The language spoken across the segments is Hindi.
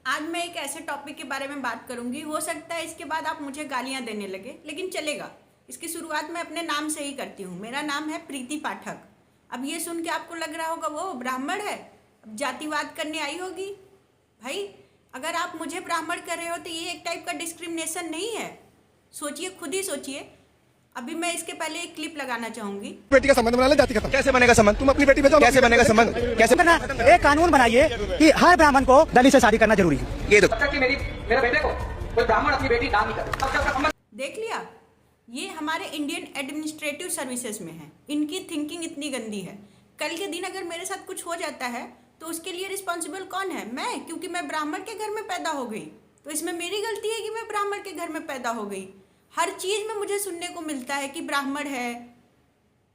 आज मैं एक ऐसे टॉपिक के बारे में बात करूंगी। हो सकता है इसके बाद आप मुझे गालियां देने लगे, लेकिन चलेगा। इसकी शुरुआत मैं अपने नाम से ही करती हूँ। मेरा नाम है प्रीति पाठक। अब ये सुन के आपको लग रहा होगा वो ब्राह्मण है, अब जातिवाद करने आई होगी। भाई, अगर आप मुझे ब्राह्मण कर रहे हो तो ये एक टाइप का डिस्क्रिमिनेशन नहीं है। सोचिए, खुद ही सोचिए। अभी मैं इसके पहले एक क्लिप लगाना चाहूंगी। बेटी का संबंध बना ले, जाति खत्म। कैसे बनेगा संबंध? तुम अपनी बेटी भेजो। कैसे बनेगा संबंध? कैसे करना? एक कानून बनाइए कि हर ब्राह्मण को दलित से शादी करना जरूरी है। ये दो मेरे बेटे को कोई ब्राह्मण अपनी बेटी दान नहीं करे। देख लिया, ये हमारे इंडियन एडमिनिस्ट्रेटिव सर्विसेज में है। इनकी थिंकिंग इतनी गंदी है। कल के दिन अगर मेरे साथ कुछ हो जाता है तो उसके लिए रिस्पॉन्सिबल कौन है? मैं, क्योंकि मैं ब्राह्मण के घर में पैदा हो गई। तो इसमें मेरी गलती है कि मैं ब्राह्मण के घर में पैदा हो गई। हर चीज़ में मुझे सुनने को मिलता है कि ब्राह्मण है,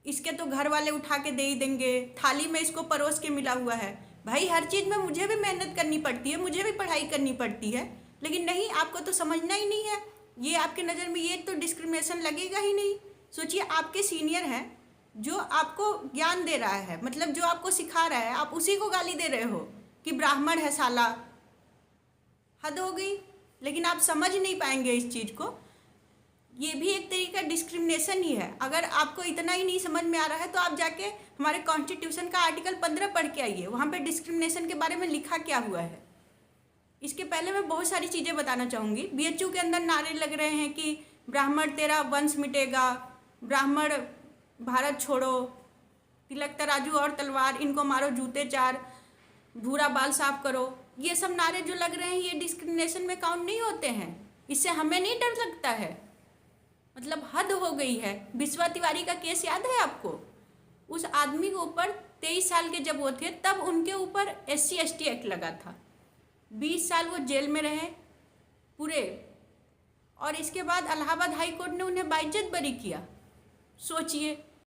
इसके तो घर वाले उठा के दे ही देंगे, थाली में इसको परोस के मिला हुआ है। भाई, हर चीज़ में मुझे भी मेहनत करनी पड़ती है, मुझे भी पढ़ाई करनी पड़ती है। लेकिन नहीं, आपको तो समझना ही नहीं है। ये आपके नज़र में ये तो डिस्क्रिमिनेशन लगेगा ही नहीं। सोचिए, आपके सीनियर हैं जो आपको ज्ञान दे रहा है, मतलब जो आपको सिखा रहा है, आप उसी को गाली दे रहे हो कि ब्राह्मण है साला। हद हो गई। लेकिन आप समझ नहीं पाएंगे इस चीज़ को। ये भी एक तरीका डिस्क्रिमिनेशन ही है। अगर आपको इतना ही नहीं समझ में आ रहा है तो आप जाके हमारे कॉन्स्टिट्यूशन का आर्टिकल 15 पढ़ के आइए। वहाँ पे डिस्क्रिमिनेशन के बारे में लिखा क्या हुआ है। इसके पहले मैं बहुत सारी चीज़ें बताना चाहूँगी। बीएचयू के अंदर नारे लग रहे हैं कि ब्राह्मण तेरा वंश मिटेगा, ब्राह्मण भारत छोड़ो, तिलक तराजू और तलवार, इनको मारो जूते चार, भूरा बाल साफ करो। ये सब नारे जो लग रहे हैं ये डिस्क्रिमिनेशन में काउंट नहीं होते हैं। इससे हमें नहीं डर लगता है। मतलब हद हो गई है। बिस्वा तिवारी का केस याद है आपको? उस आदमी के ऊपर 23 साल के जब वो थे तब उनके ऊपर SC/ST एक्ट लगा था। 20 साल वो जेल में रहे पूरे, और इसके बाद इलाहाबाद हाई कोर्ट ने उन्हें बाइज्जत बरी किया। सोचिए।